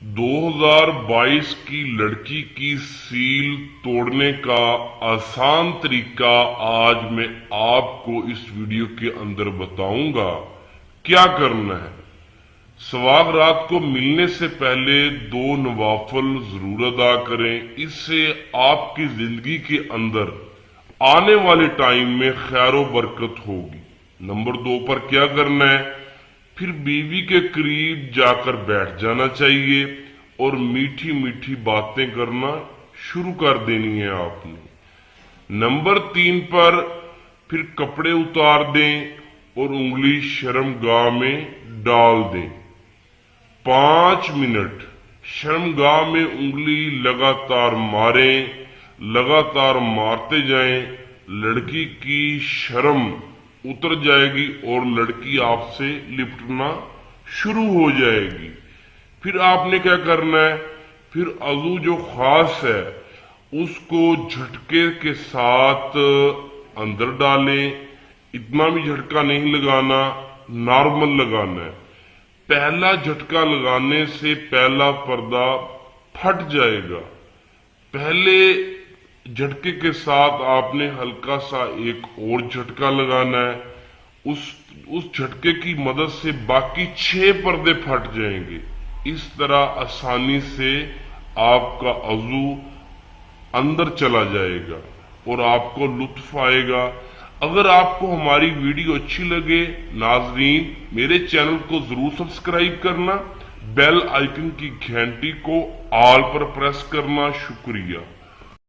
2022 की लड़की की सील तोड़ने का आसान तरीका आज मैं आपको इस वीडियो के अंदर बताऊंगा। क्या करना है। सुहाग रात को मिलने से पहले 2 नवाफिल जरूर अदा करें। इससे आपकी जिंदगी के अंदर आने वाले टाइम में खैर बरकत होगी। नंबर 2 पर क्या करना है, फिर बीवी के करीब जाकर बैठ जाना चाहिए और मीठी मीठी बातें करना शुरू कर देनी है आपने। नंबर 3 पर फिर कपड़े उतार दें और उंगली शर्मगाह में डाल दें। 5 मिनट शर्मगाह में उंगली लगातार मारें, लगातार मारते जाएं। लड़की की शर्म उतर जाएगी और लड़की आपसे लिपटना शुरू हो जाएगी। फिर आपने क्या करना है, फिर अज़ू जो खास है उसको झटके के साथ अंदर डालें। इतना भी झटका नहीं लगाना, नॉर्मल लगाना है। पहला झटका लगाने से पहला पर्दा फट जाएगा। पहले झटके के साथ आपने हल्का सा एक और झटका लगाना है। उस झटके की मदद से बाकी 6 पर्दे फट जाएंगे। इस तरह आसानी से आपका अज़ू अंदर चला जाएगा और आपको लुत्फ आएगा। अगर आपको हमारी वीडियो अच्छी लगे नाजरीन, मेरे चैनल को जरूर सब्सक्राइब करना, बेल आइकन की घंटी को ऑल पर प्रेस करना। शुक्रिया।